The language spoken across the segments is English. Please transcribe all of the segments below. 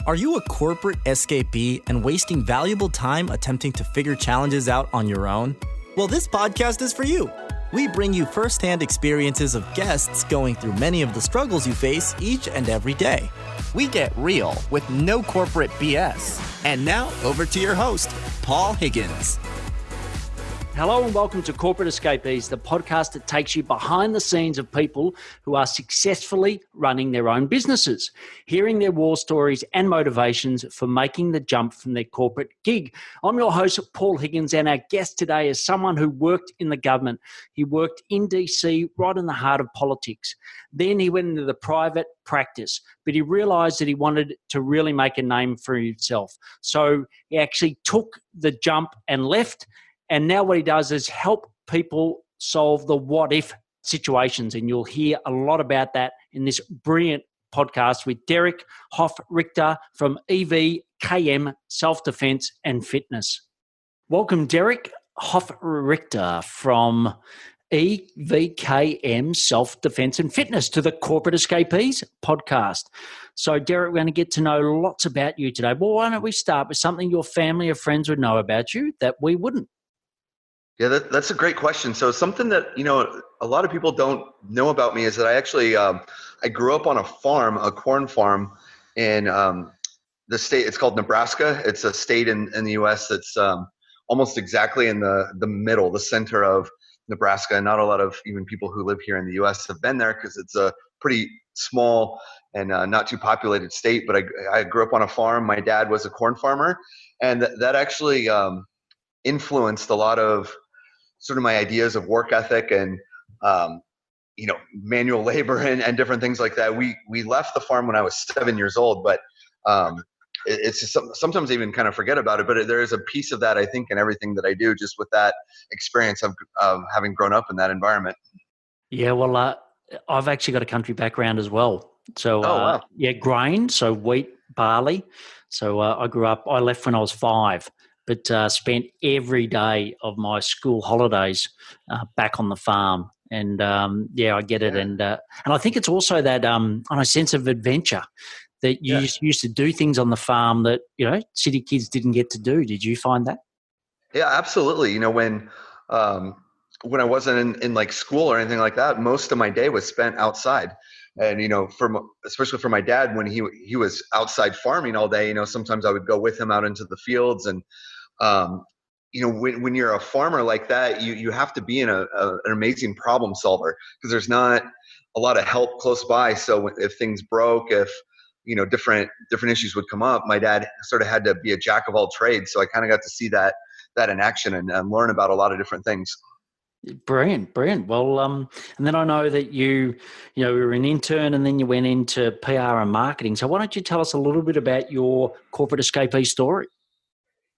Are you a corporate escapee and wasting valuable time attempting to figure challenges out on your own? Well, this podcast is for you. We bring you firsthand experiences of guests going through many of the struggles you face each and every day. We get real with no corporate BS. And now, over to your host, Paul Higgins. Hello and welcome to Corporate Escapees, the podcast that takes you behind the scenes of people who are successfully running their own businesses, hearing their war stories and motivations for making the jump from their corporate gig. I'm your host, Paul Higgins, and our guest today is someone who worked in the government. He worked in DC, right in the heart of politics. Then he went into the private practice, but he realized that he wanted to really make a name for himself. So he actually took the jump and left. And now what he does is help people solve the what-if situations. And you'll hear a lot about that in this brilliant podcast with Derrek Hofrichter from EVKM Self-Defense and Fitness. Welcome, Derrek Hofrichter from EVKM Self-Defense and Fitness to the Corporate Escapees podcast. So, Derrek, we're going to get to know lots about you today. Well, why don't we start with something your family or friends would know about you that we wouldn't? Yeah, that's a great question. So something that, a lot of people don't know about me is that I actually, I grew up on a farm, a corn farm in the state. It's called Nebraska. It's a state in the U.S. that's almost exactly in the middle, the center of Nebraska. And not a lot of even people who live here in the U.S. have been there because it's a pretty small and not too populated state. But I grew up on a farm. My dad was a corn farmer, and that actually influenced a lot of sort of my ideas of work ethic and, manual labor and different things like that. We left the farm when I was 7 years old, but it's just sometimes I even kind of forget about it, but there is a piece of that, I think, in everything that I do, just with that experience of having grown up in that environment. Yeah, well, I've actually got a country background as well. So, wow. Grain, so wheat, barley. So I left when I was 5. But spent every day of my school holidays back on the farm. And, I get it. Yeah. And I think it's also that on a sense of adventure that you used to do things on the farm that, city kids didn't get to do. Did you find that? Yeah, absolutely. When I wasn't in like school or anything like that, most of my day was spent outside. And, especially for my dad, when he was outside farming all day, sometimes I would go with him out into the fields. And when you're a farmer like that, you have to be an amazing problem solver because there's not a lot of help close by. So if things broke, if different issues would come up, my dad sort of had to be a jack of all trades. So I kind of got to see that in action and learn about a lot of different things. Brilliant. Well, and then I know that you were an intern and then you went into PR and marketing. So why don't you tell us a little bit about your corporate escapee story?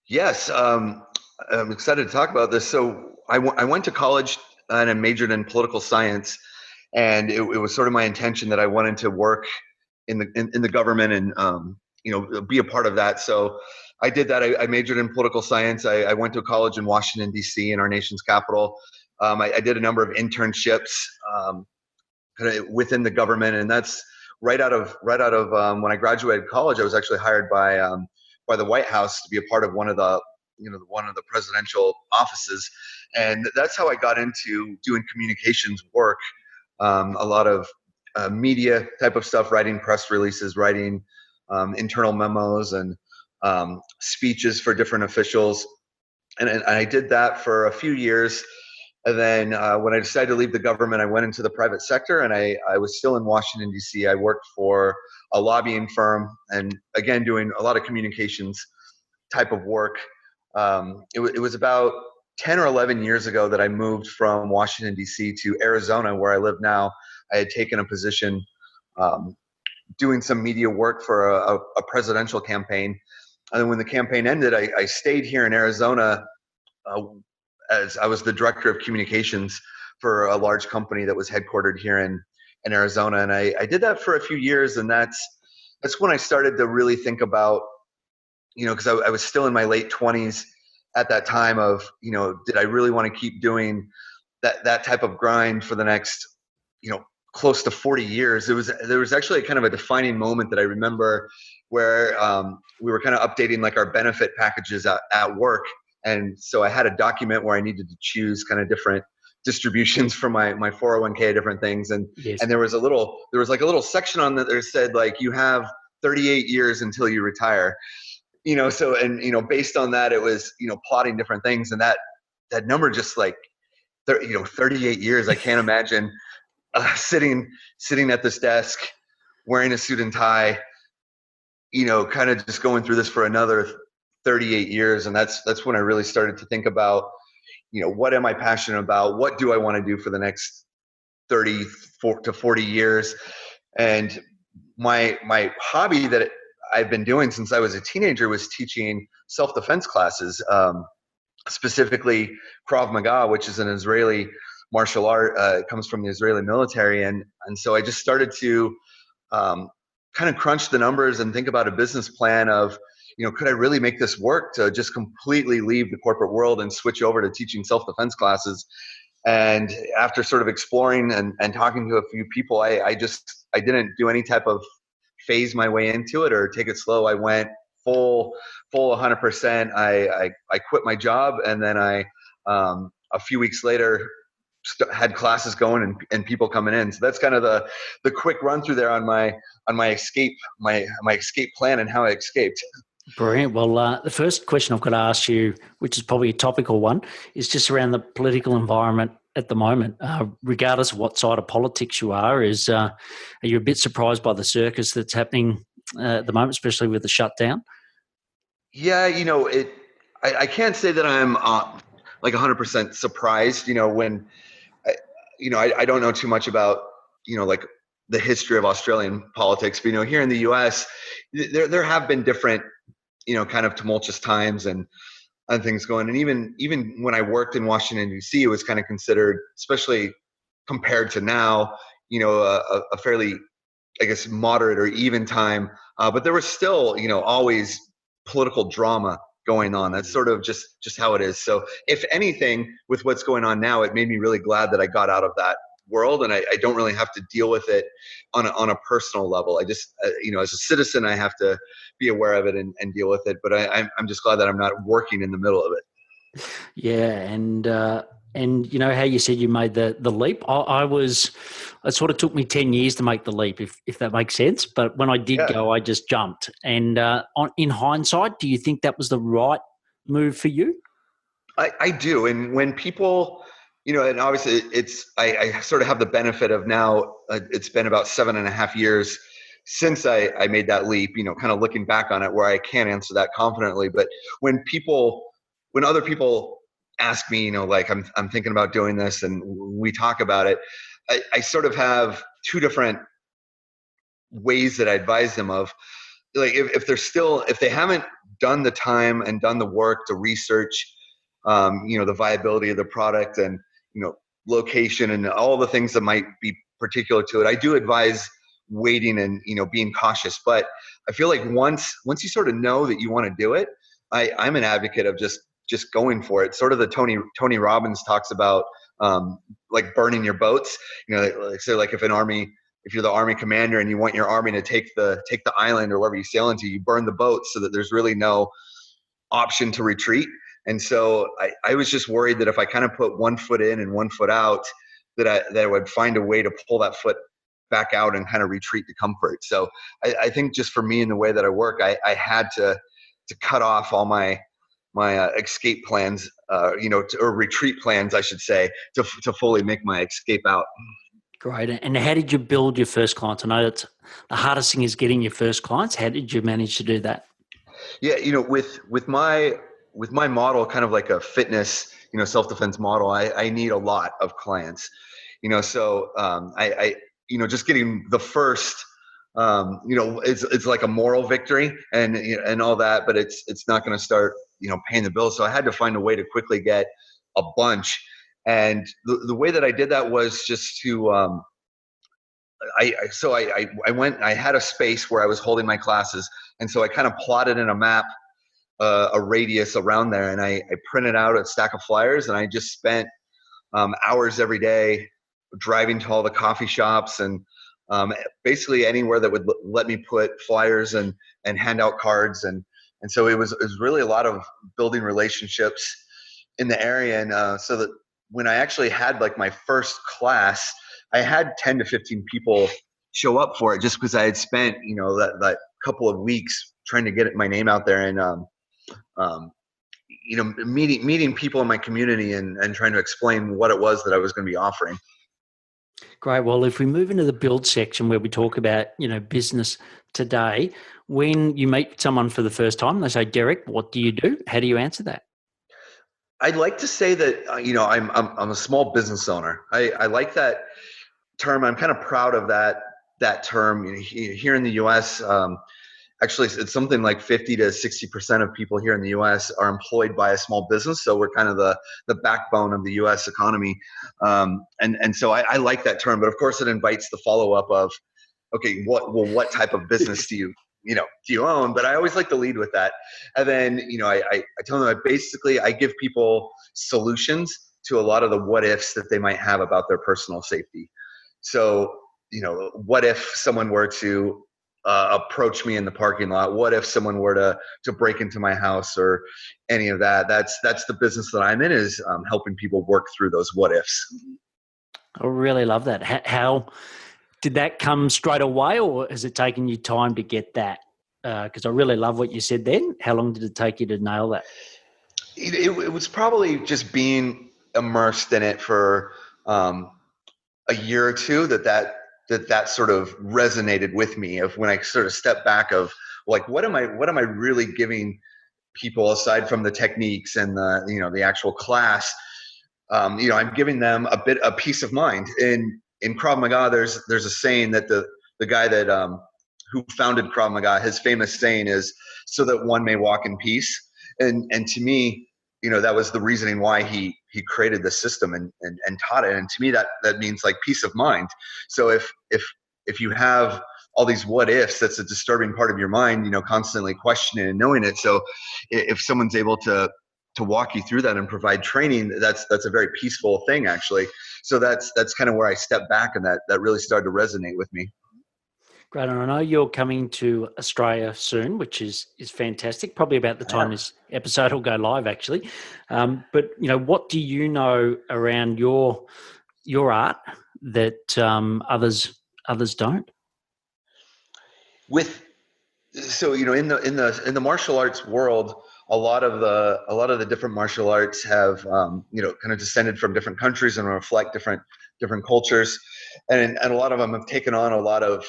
Yes, I'm excited to talk about this. So I went to college and I majored in political science, and it was sort of my intention that I wanted to work in the government and be a part of that. So I did that. I majored in political science. I went to college in Washington D.C. in our nation's capital. I did a number of internships within the government, and that's right out of when I graduated college. I was actually hired by the White House to be a part of one of the presidential offices. And that's how I got into doing communications work. A lot of media type of stuff, writing press releases, writing internal memos and speeches for different officials. And I did that for a few years. And then when I decided to leave the government, I went into the private sector, and I was still in Washington, D.C. I worked for a lobbying firm, and again, doing a lot of communications type of work. It was about 10 or 11 years ago that I moved from Washington, D.C. to Arizona, where I live now. I had taken a position doing some media work for a presidential campaign. And then when the campaign ended, I stayed here in Arizona as I was the director of communications for a large company that was headquartered here in Arizona. And I did that for a few years. And that's when I started to really think about, because I was still in my late 20s at that time of, did I really want to keep doing that type of grind for the next, close to 40 years? There was actually kind of a defining moment that I remember where we were kind of updating like our benefit packages at work. And so I had a document where I needed to choose kind of different distributions for my 401k, different things. And Yes. and there was like a little section on that said like, you have 38 years until you retire. So, and, based on that, it was, plotting different things. And that number just like, 38 years, I can't imagine sitting at this desk, wearing a suit and tie, kind of just going through this for another 38 years. And that's when I really started to think about, what am I passionate about? What do I want to do for the next 30 to 40 years? And my hobby that I've been doing since I was a teenager was teaching self-defense classes, specifically Krav Maga, which is an Israeli martial art. It comes from the Israeli military. And so I just started to kind of crunch the numbers and think about a business plan of, could I really make this work to just completely leave the corporate world and switch over to teaching self-defense classes? And after sort of exploring and talking to a few people, I didn't do any type of phase my way into it or take it slow. I went full 100%. I quit my job, and then I a few weeks later had classes going and people coming in. So that's kind of the quick run through there on my escape plan and how I escaped. Brilliant. Well, the first question I've got to ask you, which is probably a topical one, is just around the political environment at the moment. Regardless of what side of politics you are you a bit surprised by the circus that's happening at the moment, especially with the shutdown? Yeah, I can't say that I'm like 100% surprised. When I don't know too much about like the history of Australian politics, but here in the U.S., there have been different kind of tumultuous times and things going. And even when I worked in Washington, D.C., it was kind of considered, especially compared to now, a fairly, I guess, moderate or even time. But there was still, always political drama going on. That's sort of just how it is. So if anything, with what's going on now, it made me really glad that I got out of that world, and I don't really have to deal with it on a personal level. I just, as a citizen, I have to be aware of it and deal with it. But I'm just glad that I'm not working in the middle of it. Yeah, and how you said you made the leap. It sort of took me 10 years to make the leap, if that makes sense. But when I did go, I just jumped. And in hindsight, do you think that was the right move for you? I do. And when people, and obviously I sort of have the benefit of now, it's been about 7.5 years since I made that leap, kind of looking back on it, where I can't answer that confidently. But when other people ask me, like I'm thinking about doing this, and we talk about it, I sort of have two different ways that I advise them of. Like if they haven't done the time and done the work to research, the viability of the product and, location and all the things that might be particular to it, I do advise waiting and, being cautious. But I feel like once you sort of know that you want to do it, I'm an advocate of just going for it. Sort of the Tony Robbins talks about, like burning your boats, like if you're the army commander and you want your army to take the island or wherever you sail into, you burn the boat so that there's really no option to retreat. And so I was just worried that if I kind of put one foot in and one foot out, that I would find a way to pull that foot back out and kind of retreat to comfort. So I think just for me in the way that I work, I had to cut off all my escape plans, or retreat plans, I should say, to fully make my escape out. Great. And how did you build your first clients? I know that's the hardest thing is getting your first clients. How did you manage to do that? Yeah, with my model, kind of like a fitness, self-defense model, I need a lot of clients, so I just getting the first, it's like a moral victory and all that, but it's not going to start, paying the bills. So I had to find a way to quickly get a bunch. And the way that I did that was just to, I had a space where I was holding my classes. And so I kind of plotted in a map, a radius around there, and I printed out a stack of flyers, and I just spent hours every day driving to all the coffee shops and basically anywhere that would let me put flyers and hand out cards. And so it was really a lot of building relationships in the area. And so that when I actually had like my first class, I had 10 to 15 people show up for it just because I had spent, that couple of weeks trying to get my name out there and, meeting people in my community and trying to explain what it was that I was going to be offering. Great. Well, if we move into the build section where we talk about, business today, when you meet someone for the first time, they say, Derrek, what do you do? How do you answer that? I'd like to say that, I'm a small business owner. I like that term. I'm kind of proud of that term. Here in the U.S., actually, it's something like 50 to 60% of people here in the U.S. are employed by a small business. So we're kind of the backbone of the U.S. economy. And so I like that term. But of course, it invites the follow-up of, okay, what type of business do you own? But I always like to lead with that. And then, I tell them I give people solutions to a lot of the what ifs that they might have about their personal safety. So, what if someone were to approach me in the parking lot? What if someone were to break into my house or any of that? That's the business that I'm in, is helping people work through those what ifs. I really love that. How did that come straight away, or has it taken you time to get that? Because I really love what you said then. How long did it take you to nail that? It was probably just being immersed in it for a year or two that sort of resonated with me, of when I sort of stepped back of like, what am I really giving people aside from the techniques and the actual class? I'm giving them a peace of mind. In Krav Maga, there's a saying that the guy that who founded Krav Maga, his famous saying is, so that one may walk in peace. And to me, that was the reasoning why he created the system and taught it. And to me, that means like peace of mind. So if you have all these what ifs, that's a disturbing part of your mind, constantly questioning and knowing it. So if someone's able to walk you through that and provide training, that's a very peaceful thing, actually. So that's kind of where I stepped back, and that really started to resonate with me. Great. And I know you're coming to Australia soon, which is fantastic. Probably about the time this episode will go live, actually. But what do you know around your art that others don't? So in the martial arts world, a lot of the different martial arts have kind of descended from different countries and reflect different cultures, and a lot of them have taken on a lot of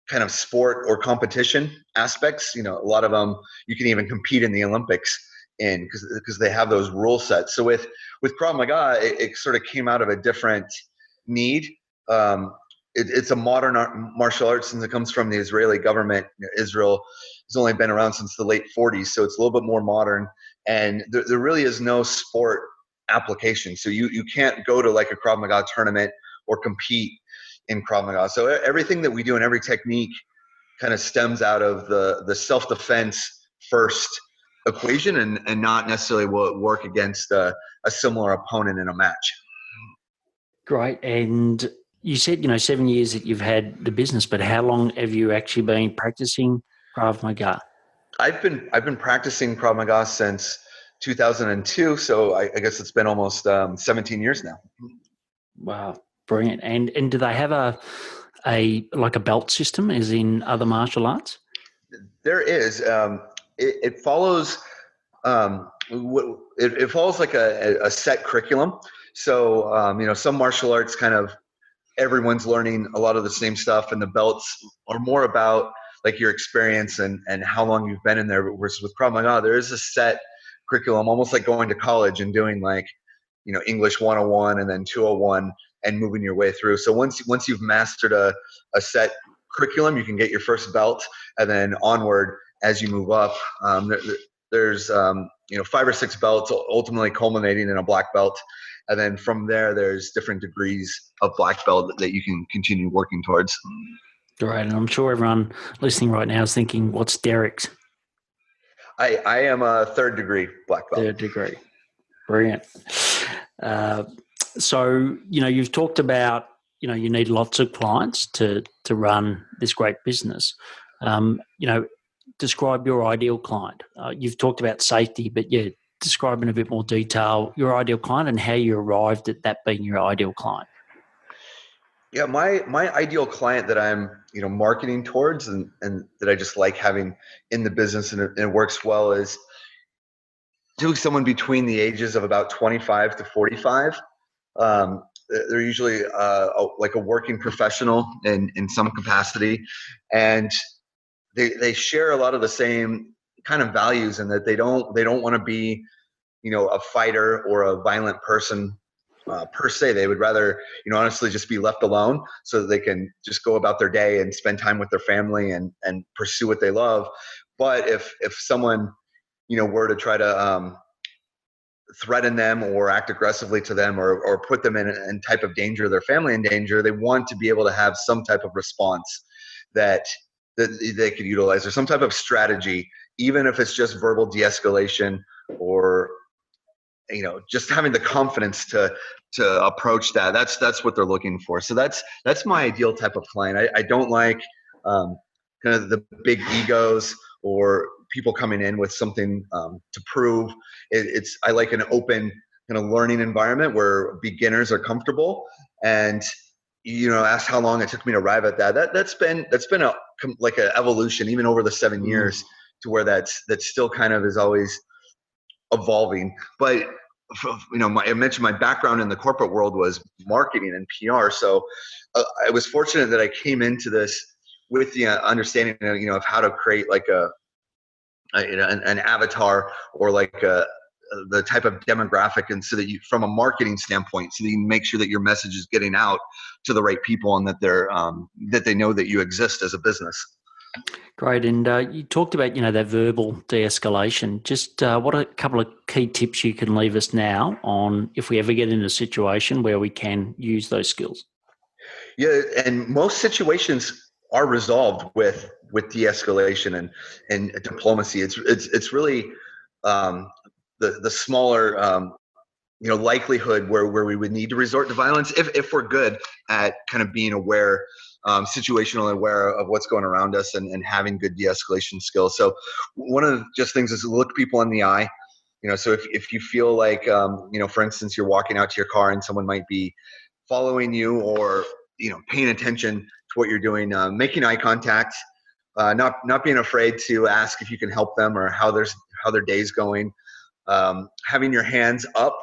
kind of sport or competition aspects. A lot of them you can even compete in the Olympics because they have those rule sets. So with Krav Maga, it sort of came out of a different need. It's a modern martial arts, since it comes from the Israeli government. Israel has only been around since the late 40s, so it's a little bit more modern. And there really is no sport application. So you can't go to like a Krav Maga tournament or compete in Krav Maga. So everything that we do and every technique kind of stems out of the self-defense first equation, and not necessarily will it work against a similar opponent in a match. Great. And you said, 7 years that you've had the business, but how long have you actually been practicing Krav Maga? I've been practicing Krav Maga since 2002. So I guess it's been almost 17 years now. Wow. Brilliant. And do they have a belt system as in other martial arts? There is. It follows it follows like a set curriculum. So some martial arts kind of everyone's learning a lot of the same stuff, and the belts are more about like your experience and how long you've been in there. Versus with Krav Maga, there is a set curriculum, almost like going to college and doing like English 101 and then 201 and moving your way through. So once you've mastered a set curriculum, you can get your first belt, and then onward as you move up. There's 5 or 6 belts, ultimately culminating in a black belt, and then from there there's different degrees of black belt that you can continue working towards. Right, and I'm sure everyone listening right now is thinking, what's Derrek's? I am a 3rd degree black belt. 3rd degree. Brilliant. So, you've talked about you need lots of clients to run this great business. Describe your ideal client. You've talked about safety, but describe in a bit more detail your ideal client and how you arrived at that being your ideal client. Yeah, my ideal client that I'm marketing towards and that I just like having in the business and it works well is typically someone between the ages of about 25 to 45. They're usually like a working professional in some capacity, and they share a lot of the same kind of values, and that they don't want to be a fighter or a violent person per se. They would rather honestly just be left alone so that they can just go about their day and spend time with their family and pursue what they love. But if someone were to try to threaten them or act aggressively to them or put them in type of danger, their family in danger, they want to be able to have some type of response that they could utilize, or some type of strategy, even if it's just verbal de-escalation or just having the confidence to approach that. That's what they're looking for. So that's my ideal type of client. I don't like kind of the big egos or people coming in with something to prove. I like an open kind of learning environment where beginners are comfortable. And ask how long it took me to arrive at that. That's been like an evolution even over the 7 years, to where that's still kind of is always evolving. But I mentioned my background in the corporate world was marketing and PR. So I was fortunate that I came into this with the understanding of how to create like an avatar, or like the type of demographic, and so that you, from a marketing standpoint, so that you can make sure that your message is getting out to the right people, and that that they know that you exist as a business. Great. And you talked about, that verbal de-escalation. Just what are a couple of key tips you can leave us now on if we ever get in a situation where we can use those skills? Yeah, and most situations are resolved with de-escalation and diplomacy. It's really the smaller likelihood where we would need to resort to violence if we're good at kind of being aware, situationally aware of what's going around us, and having good de-escalation skills. So one of the just things is to look people in the eye. So if you feel like for instance, you're walking out to your car and someone might be following you, or paying attention to what you're doing, making eye contact, not being afraid to ask if you can help them or how their day's going, having your hands up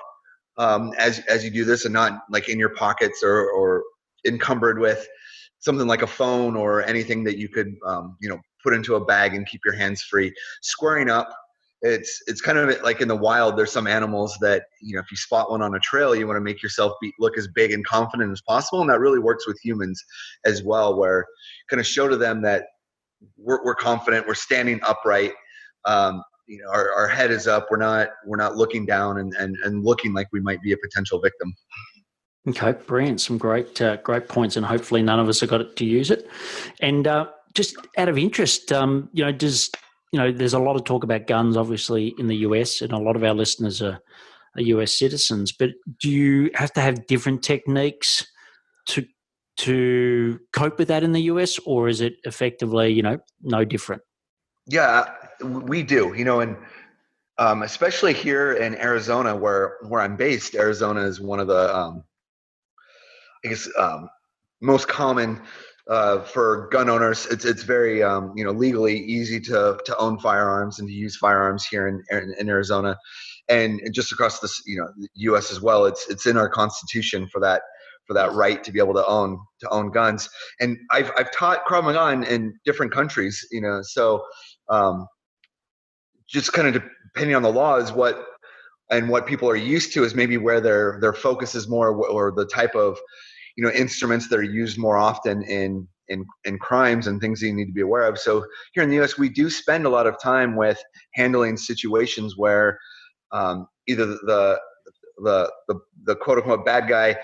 as you do this, and not like in your pockets or encumbered with something like a phone or anything that you could put into a bag and keep your hands free. Squaring up. It's kind of like in the wild, there's some animals that, if you spot one on a trail, you want to make yourself look as big and confident as possible. And that really works with humans as well, where kind of show to them that we're confident, we're standing upright, our head is up, we're not looking down and looking like we might be a potential victim. Okay, brilliant. Some great points, and hopefully none of us have got it to use it. And just out of interest, there's a lot of talk about guns, obviously, in the US, and a lot of our listeners are US citizens. But do you have to have different techniques to cope with that in the US, or is it effectively, no different? Yeah, we do. And especially here in Arizona, where I'm based. Arizona is one of the most common for gun owners. It's very legally easy to own firearms and to use firearms here in Arizona, and just across the U.S. as well. It's in our Constitution for that right to be able to own guns. And I've taught Krav Maga in different countries, so just kind of depending on the laws, what people are used to is maybe where their focus is more, or the type of instruments that are used more often in crimes and things that you need to be aware of. So here in the U.S., we do spend a lot of time with handling situations where either the quote unquote bad guy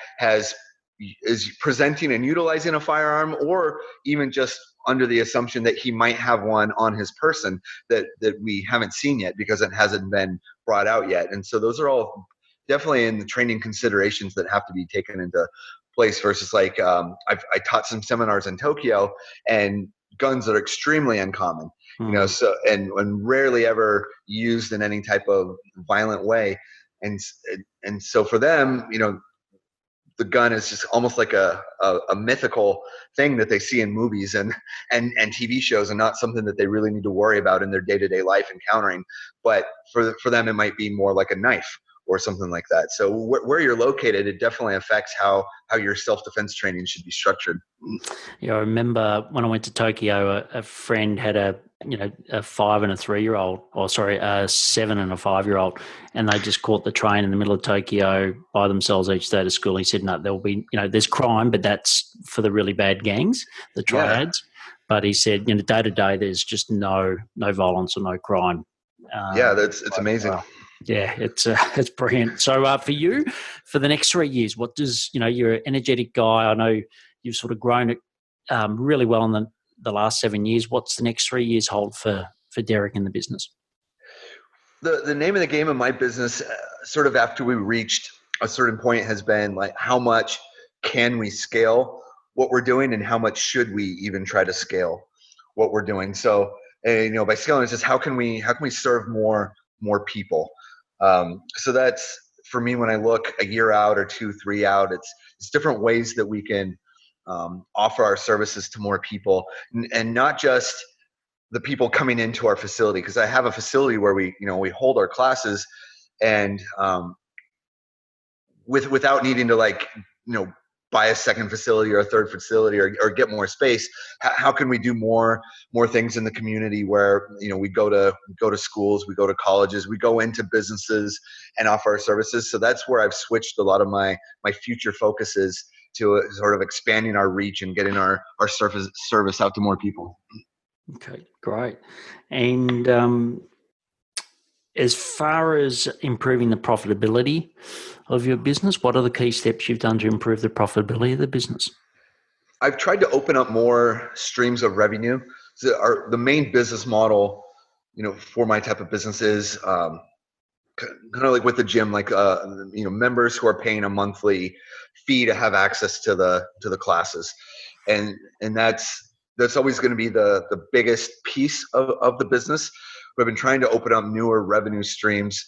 is presenting and utilizing a firearm, or even just under the assumption that he might have one on his person that we haven't seen yet because it hasn't been brought out yet. And so those are all definitely in the training considerations that have to be taken into place versus like I taught some seminars in Tokyo, and guns are extremely uncommon, so and rarely ever used in any type of violent way, and so for them, the gun is just almost like a mythical thing that they see in movies and TV shows, and not something that they really need to worry about in their day-to-day life encountering. But for them, it might be more like a knife or something like that. So where you're located, it definitely affects how your self-defense training should be structured. Yeah, I remember when I went to Tokyo, a friend had a 5 and a 3-year-old, a 7 and a 5-year-old, and they just caught the train in the middle of Tokyo by themselves each day to school. He said, no, there'll be, there's crime, but that's for the really bad gangs, the triads. Yeah. But he said, day to day, there's just no violence or no crime. It's amazing. Yeah, it's brilliant. So for you, for the next 3 years, what does, you're an energetic guy. I know you've sort of grown it really well in the last 7 years. What's the next 3 years hold for Derrek in the business? The name of the game of my business, sort of after we reached a certain point, has been like, how much can we scale what we're doing, and how much should we even try to scale what we're doing? So, by scaling, it's just how can we serve more people? So that's, for me, when I look a year out or 2, 3 out, it's different ways that we can offer our services to more people, and not just the people coming into our facility, because I have a facility where we hold our classes, and without needing to buy a second facility or a third facility or get more space. How can we do more things in the community where we go to schools, we go to colleges, we go into businesses and offer our services? So that's where I've switched a lot of my future focuses to sort of expanding our reach and getting our service out to more people. Okay, great. And as far as improving the profitability of your business, what are the key steps you've done to improve the profitability of the business? I've tried to open up more streams of revenue. So the main business model, for my type of business is kind of like with the gym, like members who are paying a monthly fee to have access to the classes, and that's always going to be the biggest piece of the business. But I've been trying to open up newer revenue streams,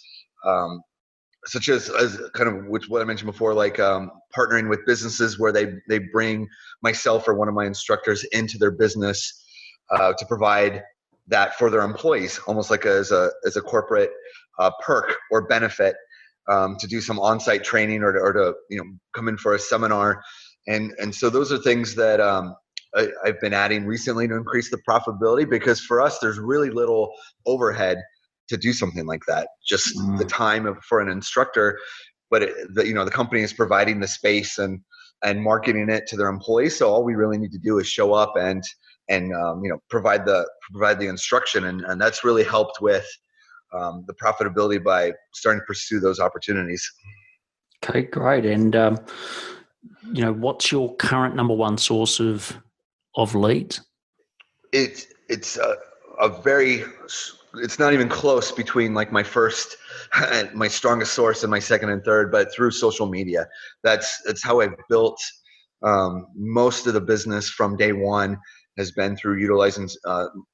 such as kind of what I mentioned before, like partnering with businesses where they bring myself or one of my instructors into their business to provide that for their employees, almost like as a corporate perk or benefit, to do some on-site training or to come in for a seminar, and so those are things that I've been adding recently to increase the profitability, because for us, there's really little overhead to do something like that. Just the time for an instructor, but the company is providing the space and marketing it to their employees. So all we really need to do is show up and provide the instruction, and that's really helped with the profitability by starting to pursue those opportunities. Okay, great. And what's your current number one source of leads? It's not even close between like my first, my strongest source, and my second and third, but through social media. That's how I've built most of the business from day one, has been through utilizing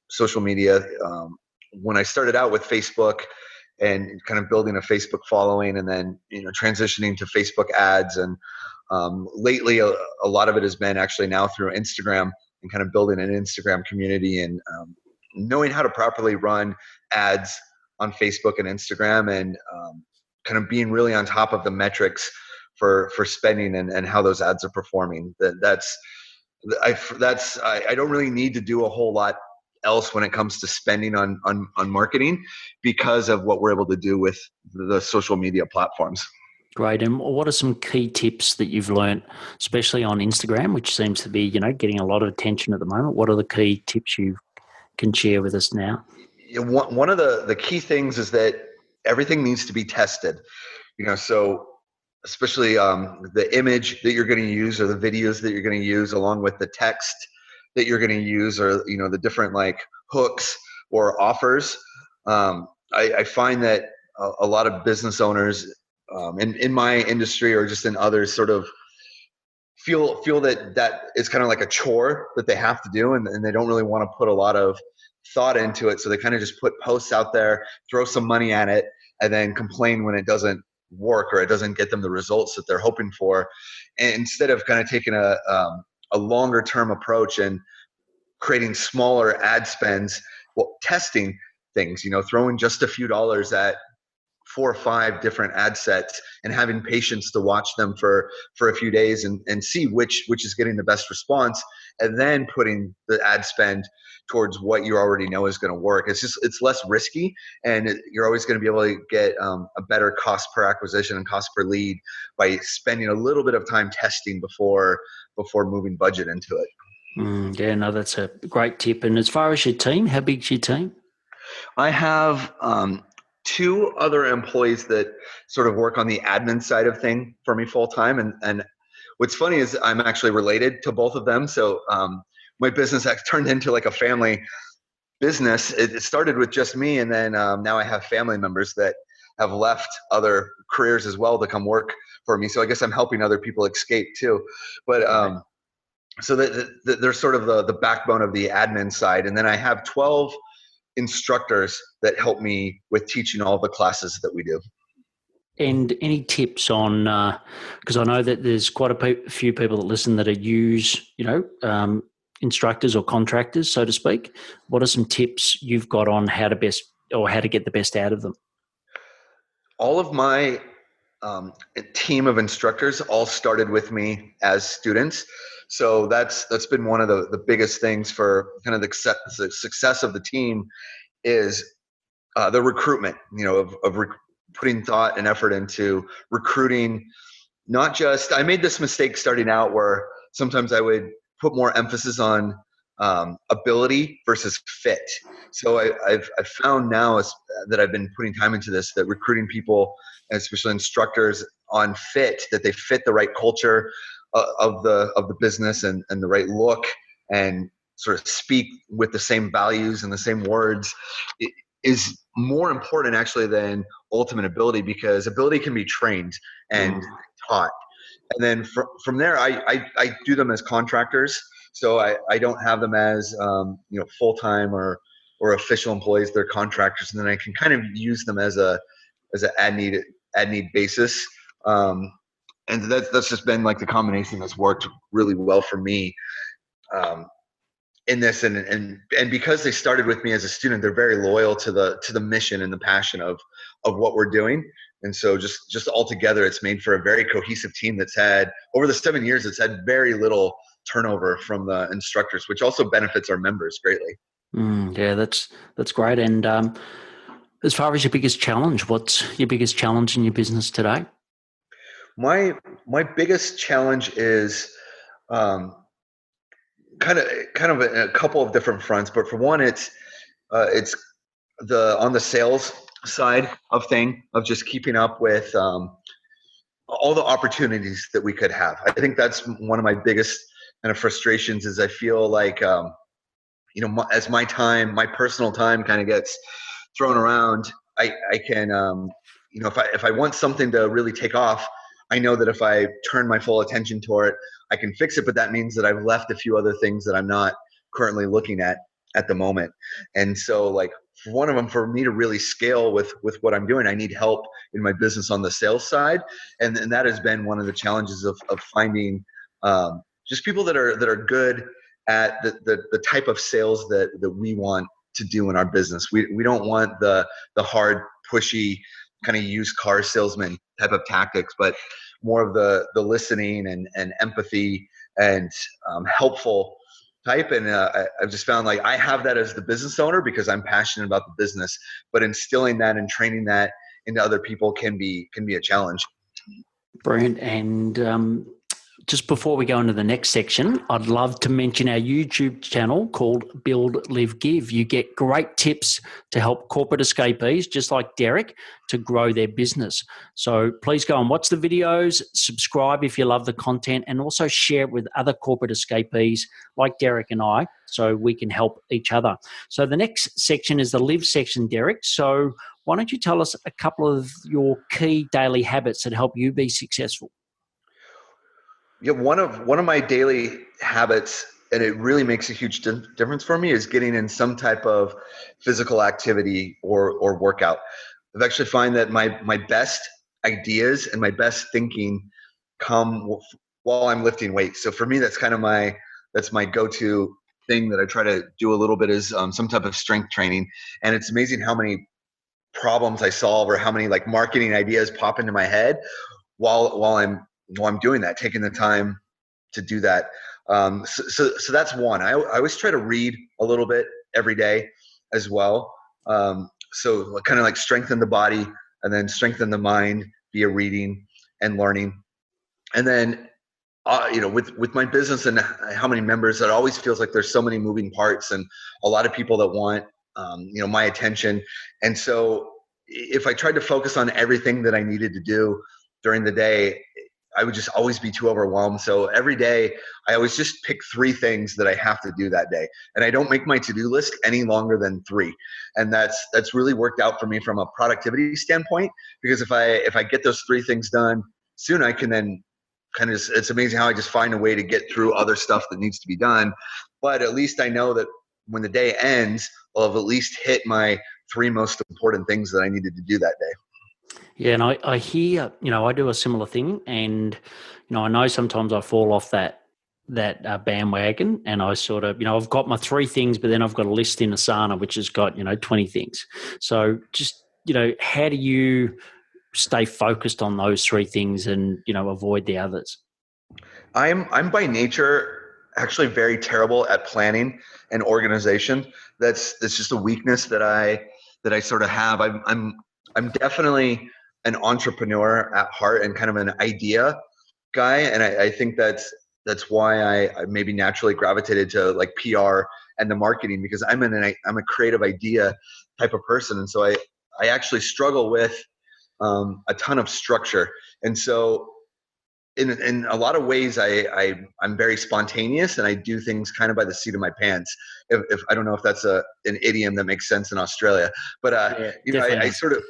social media. When I started out with Facebook and kind of building a Facebook following, and then transitioning to Facebook ads, and lately a lot of it has been actually now through Instagram, and kind of building an Instagram community, and knowing how to properly run ads on Facebook and Instagram, and kind of being really on top of the metrics for spending and how those ads are performing. I don't really need to do a whole lot else when it comes to spending on marketing, because of what we're able to do with the social media platforms. Great. And what are some key tips that you've learned, especially on Instagram, which seems to be, getting a lot of attention at the moment? What are the key tips you can share with us now? One of the key things is that everything needs to be tested. So especially the image that you're going to use, or the videos that you're going to use, along with the text that you're going to use, or the different like hooks or offers. I find that a lot of business owners in my industry, or just in others, sort of feel that it's kind of like a chore that they have to do, and they don't really want to put a lot of thought into it. So they kind of just put posts out there, throw some money at it, and then complain when it doesn't work or it doesn't get them the results that they're hoping for. And instead of kind of taking a longer term approach and creating smaller ad spends, testing things, throwing just a few dollars at 4 or 5 different ad sets and having patience to watch them for a few days and see which is getting the best response, and then putting the ad spend towards what you already know is going to work. It's less risky, and you're always going to be able to get a better cost per acquisition and cost per lead by spending a little bit of time testing before moving budget into it. Yeah, no, that's a great tip. And as far as your team, how big's your team? I have 2 other employees that sort of work on the admin side of thing for me full time. And what's funny is I'm actually related to both of them. So my business turned into like a family business. It started with just me, and then now I have family members that have left other careers as well to come work for me. So I guess I'm helping other people escape too. But so they're sort of the backbone of the admin side. And then I have 12 instructors that help me with teaching all the classes that we do. And any tips on, because I know that there's quite a few people that listen that use, instructors or contractors, so to speak. What are some tips you've got on how to get the best out of them? All of my team of instructors all started with me as students. So that's been one of the biggest things for kind of the success of the team is the recruitment, putting thought and effort into recruiting. Not just, I made this mistake starting out where sometimes I would put more emphasis on ability versus fit. So I've found now that I've been putting time into this, that recruiting people, especially instructors, on fit, that they fit the right culture of the business and the right look, and sort of speak with the same values and the same words, is more important actually than ultimate ability, because ability can be trained and taught. And then from there, I do them as contractors. So I don't have them as full-time or official employees. They're contractors, and then I can kind of use them as an ad need basis. And that's just been like the combination that's worked really well for me in this. And because they started with me as a student, they're very loyal to the mission and the passion of what we're doing. And so just altogether, it's made for a very cohesive team that's had, over the 7 years, it's had very little turnover from the instructors, which also benefits our members greatly. Yeah, that's great. And as far as your biggest challenge, what's your biggest challenge in your business today? My biggest challenge is kind of a couple of different fronts, but for one, it's on the sales side of just keeping up with all the opportunities that we could have. I think that's one of my biggest kind of frustrations, is I feel like as my personal time kind of gets thrown around, I can if I want something to really take off, I know that if I turn my full attention toward it, I can fix it, but that means that I've left a few other things that I'm not currently looking at the moment. And so like one of them, for me to really scale with what I'm doing, I need help in my business on the sales side. And that has been one of the challenges of finding just people that are good at the type of sales that we want to do in our business. We don't want the hard, pushy kind of used car salesman type of tactics, but more of the listening and empathy and helpful type. And I've just found like I have that as the business owner because I'm passionate about the business, but instilling that and training that into other people can be a challenge. Brilliant. And just before we go into the next section, I'd love to mention our YouTube channel called Build, Live, Give. You get great tips to help corporate escapees, just like Derrek, to grow their business. So please go and watch the videos, subscribe if you love the content, and also share it with other corporate escapees like Derrek and I, so we can help each other. So the next section is the Live section, Derrek. So why don't you tell us a couple of your key daily habits that help you be successful? Yeah, one of my daily habits, and it really makes a huge difference for me, is getting in some type of physical activity or workout. I've actually find that my best ideas and my best thinking come while I'm lifting weights. So for me, that's my go-to thing that I try to do a little bit is some type of strength training. And it's amazing how many problems I solve or how many like marketing ideas pop into my head while I'm doing that, taking the time to do that. So that's one. I always try to read a little bit every day as well. So kind of like strengthen the body and then strengthen the mind via reading and learning. And then, with my business and how many members, it always feels like there's so many moving parts and a lot of people that want, my attention. And so if I tried to focus on everything that I needed to do during the day, I would just always be too overwhelmed. So every day I always just pick 3 things that I have to do that day. And I don't make my to-do list any longer than 3. And that's really worked out for me from a productivity standpoint, because if I get those 3 things done soon, I can then kind of it's amazing how I just find a way to get through other stuff that needs to be done. But at least I know that when the day ends, I'll have at least hit my 3 most important things that I needed to do that day. Yeah, and I hear, I do a similar thing, and I know sometimes I fall off that bandwagon, and I sort of, I've got my 3 things, but then I've got a list in Asana which has got 20 things. So just how do you stay focused on those 3 things and avoid the others? I'm by nature actually very terrible at planning and organization. That's just a weakness that I sort of have. I'm definitely an entrepreneur at heart and kind of an idea guy, and I think that's why I maybe naturally gravitated to like PR and the marketing, because I'm a creative idea type of person, and so I actually struggle with a ton of structure, and so in a lot of ways, I'm very spontaneous and I do things kind of by the seat of my pants. If I don't know if that's an idiom that makes sense in Australia, but I sort of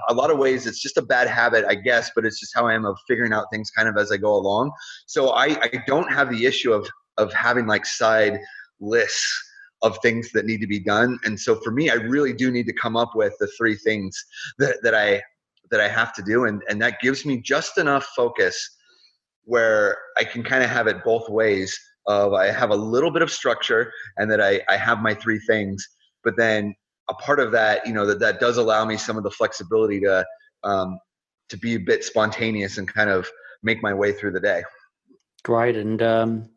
a lot of ways it's just a bad habit, I guess, but it's just how I am of figuring out things kind of as I go along. So I don't have the issue of having like side lists of things that need to be done. And so for me, I really do need to come up with the 3 things that I have to do. And that gives me just enough focus where I can kind of have it both ways of I have a little bit of structure and that I have my 3 things, but then a part of that, that does allow me some of the flexibility to be a bit spontaneous and kind of make my way through the day. Great. And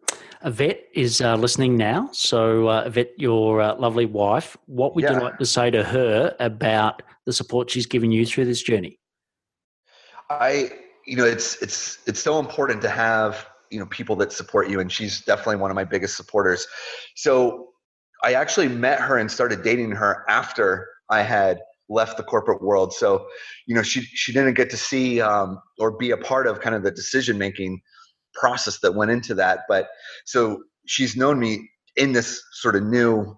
Yvette is listening now. So Yvette, your lovely wife, what would you like to say to her about the support she's given you through this journey? It's so important to have, people that support you. And she's definitely one of my biggest supporters. So I actually met her and started dating her after I had left the corporate world. So, she didn't get to see or be a part of kind of the decision-making process that went into that. But so she's known me in this sort of new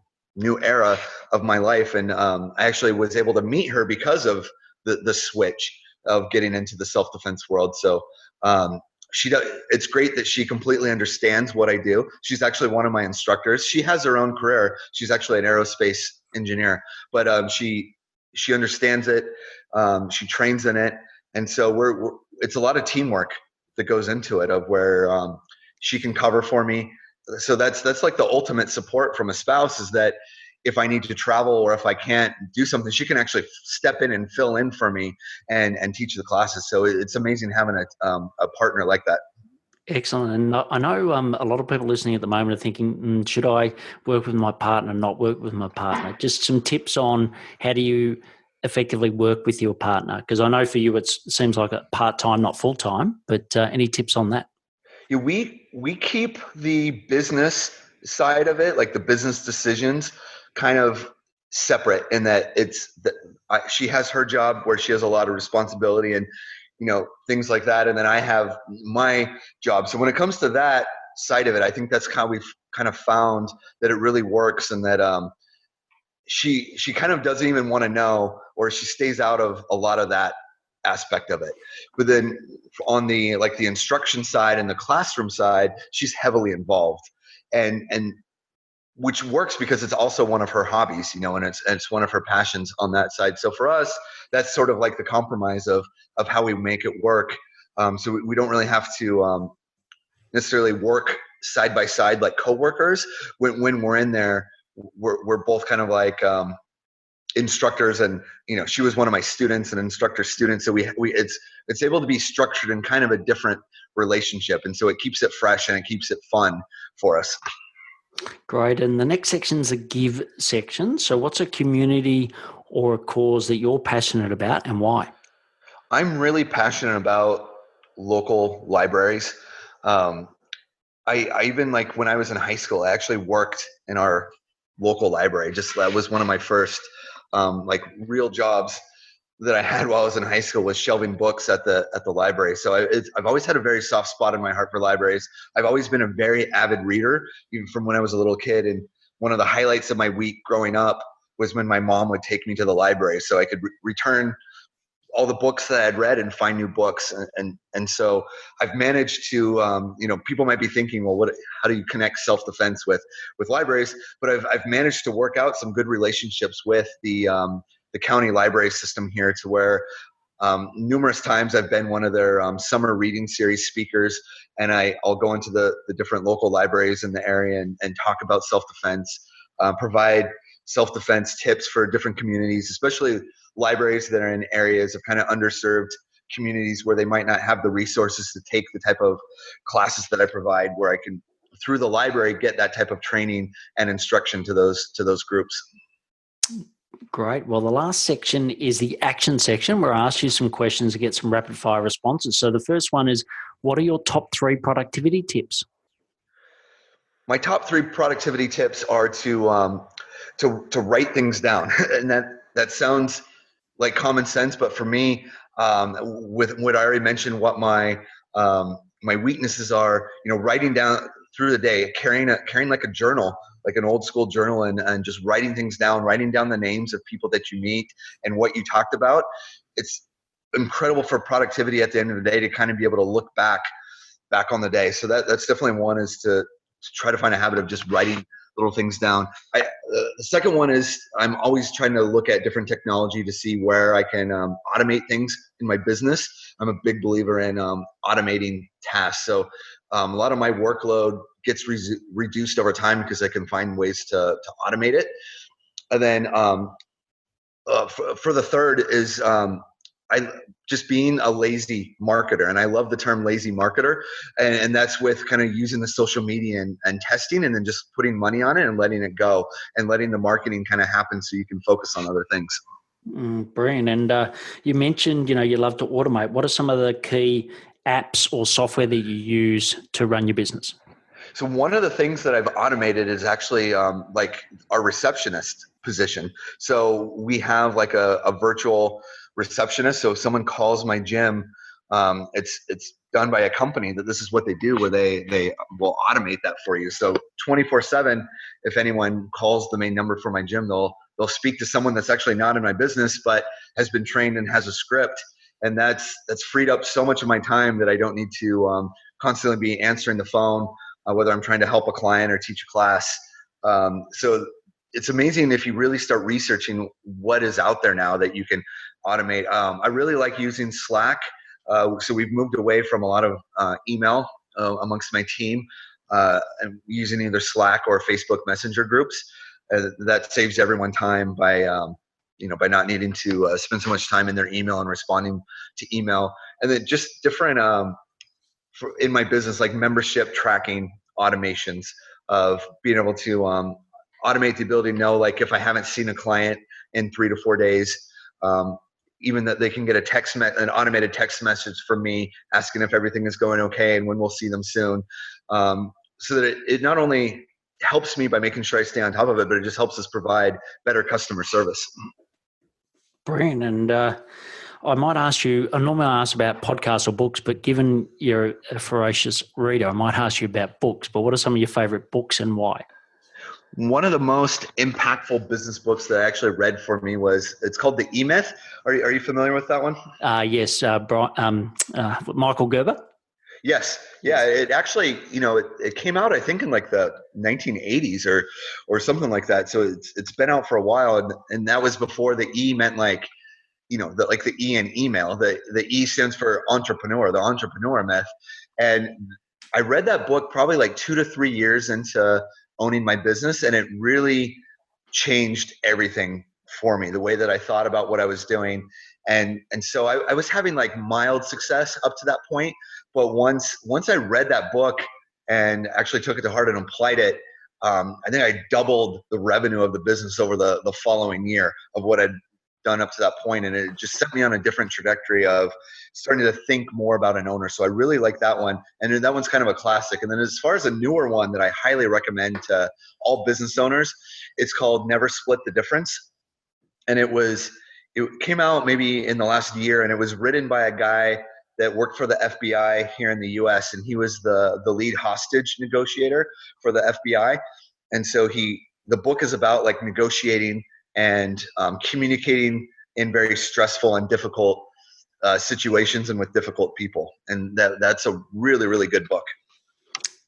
era of my life. And I actually was able to meet her because of the switch of getting into the self-defense world. So it's great that she completely understands what I do. She's actually one of my instructors. She has her own career. She's actually an aerospace engineer, but she understands it. She trains in it. And so it's a lot of teamwork that goes into it, of where she can cover for me. So that's like the ultimate support from a spouse, is that if I need to travel or if I can't do something, she can actually step in and fill in for me and teach the classes. So it's amazing having a partner like that. Excellent. And I know a lot of people listening at the moment are thinking, should I work with my partner, not work with my partner? Just some tips on how do you effectively work with your partner? Because I know for you it seems like a part-time, not full-time, but any tips on that? Yeah, we keep the business side of it, like the business decisions, kind of separate, in that she has her job where she has a lot of responsibility and things like that, and then I have my job. So when it comes to that side of it, I think that's how we've kind of found that it really works, and that she kind of doesn't even want to know, or she stays out of a lot of that aspect of it. But then on the instruction side and the classroom side, she's heavily involved, and which works because it's also one of her hobbies, and it's one of her passions on that side. So for us, that's sort of like the compromise of how we make it work. So we don't really have to necessarily work side by side like coworkers. When we're in there, we're both kind of like instructors, and she was one of my students, and instructor student. So it's able to be structured in kind of a different relationship, and so it keeps it fresh and it keeps it fun for us. Great. And the next section is a give section. So what's a community or a cause that you're passionate about, and why? I'm really passionate about local libraries. I even, like, when I was in high school, I actually worked in our local library. That was one of my first real jobs that I had while I was in high school, was shelving books at the library. So I've always had a very soft spot in my heart for libraries. I've always been a very avid reader, even from when I was a little kid. And one of the highlights of my week growing up was when my mom would take me to the library so I could return all the books that I had read and find new books. And so I've managed to, people might be thinking, well, how do you connect self-defense with libraries? But I've managed to work out some good relationships with the county library system here, to where numerous times I've been one of their summer reading series speakers, and I'll go into the different local libraries in the area and talk about self-defense, provide self-defense tips for different communities, especially libraries that are in areas of kind of underserved communities where they might not have the resources to take the type of classes that I provide, where I can, through the library, get that type of training and instruction to those groups. Great. Well, the last section is the action section, where I ask you some questions to get some rapid fire responses. So the first one is, what are your top 3 productivity tips? My top 3 productivity tips are to write things down. And that sounds like common sense, but for me, with what I already mentioned, what my weaknesses are, writing down through the day, carrying like a journal, like an old school journal, and just writing things down, writing down the names of people that you meet and what you talked about. It's incredible for productivity at the end of the day, to kind of be able to look back on the day. So that's definitely one, is to try to find a habit of just writing little things down. The second one is, I'm always trying to look at different technology to see where I can automate things in my business. I'm a big believer in automating tasks. So a lot of my workload gets reduced over time because I can find ways to automate it. And then for the third is I just being a lazy marketer, and I love the term lazy marketer, and that's with kind of using the social media and testing, and then just putting money on it and letting it go, and letting the marketing kind of happen so you can focus on other things. Brilliant. And you mentioned, you love to automate. What are some of the key apps or software that you use to run your business? So one of the things that I've automated is actually like our receptionist position. So we have like a virtual receptionist. So if someone calls my gym, it's done by a company that this is what they do, where they will automate that for you. So 24/7, if anyone calls the main number for my gym, they'll speak to someone that's actually not in my business, but has been trained and has a script. And that's freed up so much of my time that I don't need to constantly be answering the phone, whether I'm trying to help a client or teach a class. So it's amazing if you really start researching what is out there now that you can automate. I really like using Slack. So we've moved away from a lot of email amongst my team, and using either Slack or Facebook Messenger groups. That saves everyone time by not needing to spend so much time in their email and responding to email. And then just different in my business, like membership tracking automations, of being able to automate the ability to know, like, if I haven't seen a client in 3 to 4 days, even that they can get an automated text message from me asking if everything is going okay and when we'll see them soon. So that it not only helps me by making sure I stay on top of it, but it just helps us provide better customer service. Brilliant. And I might ask you, I normally ask about podcasts or books, but given you're a voracious reader, I might ask you about books. But what are some of your favorite books and why? One of the most impactful business books that I actually read for me it's called The E-Myth. Are you familiar with that one? Yes, Michael Gerber. Yes. Yeah. It actually, it came out, I think, in like the 1980s or something like that. So it's been out for a while. And that was before the E meant like, the E in email. The E stands for entrepreneur, the entrepreneur myth. And I read that book probably like 2 to 3 years into owning my business. And it really changed everything for me, the way that I thought about what I was doing. And so I was having like mild success up to that point. But once I read that book and actually took it to heart and applied it, I think I doubled the revenue of the business over the following year of what I'd done up to that point. And it just set me on a different trajectory of starting to think more about an owner. So I really like that one. And then that one's kind of a classic. And then as far as a newer one that I highly recommend to all business owners, it's called Never Split the Difference. And it came out maybe in the last year, and it was written by a guy that worked for the FBI here in the US, and he was the lead hostage negotiator for the FBI. And so the book is about like negotiating and communicating in very stressful and difficult situations and with difficult people. And that's a really, really good book.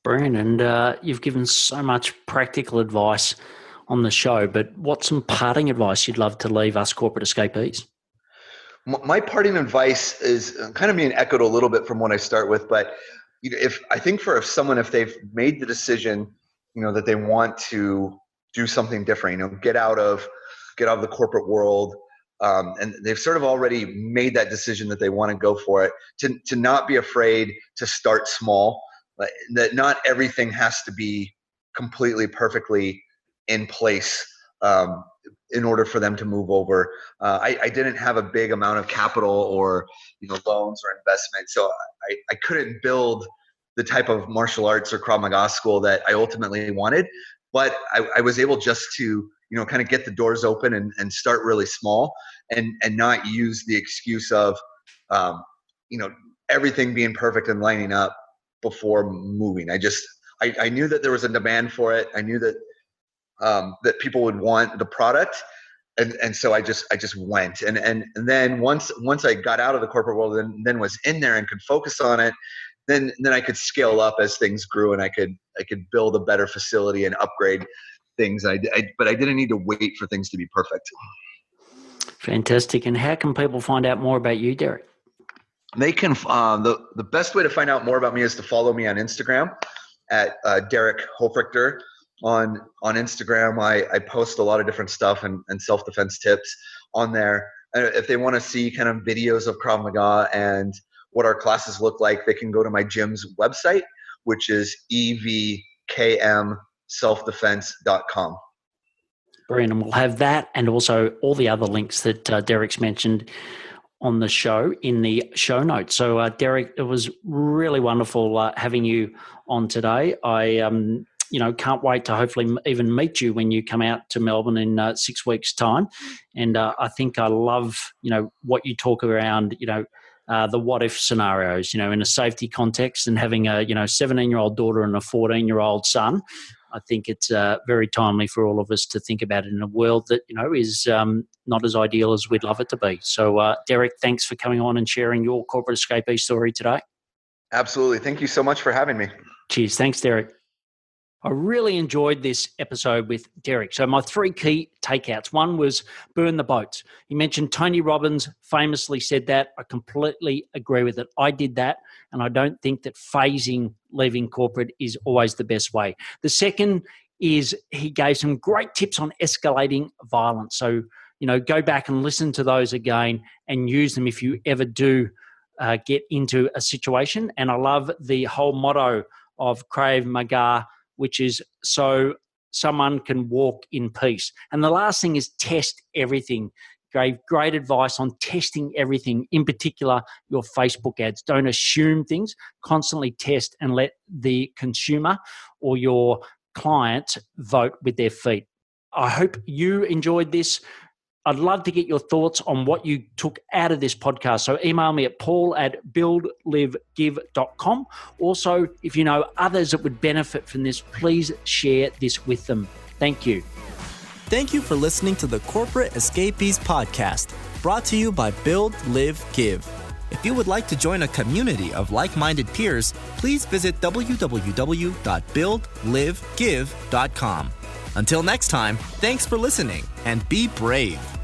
Brilliant. And you've given so much practical advice on the show, but what's some parting advice you'd love to leave us corporate escapees? My parting advice is kind of being echoed a little bit from what I start with, but if they've made the decision, that they want to do something different, get out of the corporate world, and they've sort of already made that decision that they want to go for it, to not be afraid to start small, that not everything has to be completely perfectly in place in order for them to move over. I didn't have a big amount of capital or loans or investment, so I couldn't build the type of martial arts or Krav Maga school that I ultimately wanted. But I was able just to kind of get the doors open and start really small, and not use the excuse of everything being perfect and lining up before moving. I knew that there was a demand for it. I knew that that people would want the product. And so I just went. And then once I got out of the corporate world and then was in there and could focus on it, then I could scale up as things grew, and I could build a better facility and upgrade things. But I didn't need to wait for things to be perfect. Fantastic. And how can people find out more about you, Derrek? They can, the best way to find out more about me is to follow me on Instagram at Derrek Hofrichter. On Instagram, I post a lot of different stuff and self-defense tips on there. If they want to see kind of videos of Krav Maga and what our classes look like, they can go to my gym's website, which is evkmselfdefense.com. Brilliant. And we'll have that and also all the other links that Derrek's mentioned on the show in the show notes. So, Derrek, it was really wonderful having you on today. I can't wait to hopefully even meet you when you come out to Melbourne in 6 weeks' time. And I think I love, what you talk around, the what if scenarios, in a safety context, and having a, 17-year-old daughter and a 14-year-old son. I think it's very timely for all of us to think about it in a world that, is not as ideal as we'd love it to be. So, Derrek, thanks for coming on and sharing your corporate escapee story today. Absolutely. Thank you so much for having me. Cheers. Thanks, Derrek. I really enjoyed this episode with Derrek. So my 3 key takeouts. One was burn the boats. He mentioned Tony Robbins famously said that. I completely agree with it. I did that, and I don't think that phasing leaving corporate is always the best way. The second is he gave some great tips on escalating violence. So, go back and listen to those again and use them if you ever do get into a situation. And I love the whole motto of Krav Maga, which is so someone can walk in peace. And the last thing is test everything. Gave great advice on testing everything, in particular your Facebook ads. Don't assume things, constantly test and let the consumer or your client vote with their feet. I hope you enjoyed this. I'd love to get your thoughts on what you took out of this podcast. So email me at paul@buildlivegive.com. Also, if you know others that would benefit from this, please share this with them. Thank you. Thank you for listening to the Corporate Escapees podcast, brought to you by Build, Live, Give. If you would like to join a community of like-minded peers, please visit www.buildlivegive.com. Until next time, thanks for listening and be brave.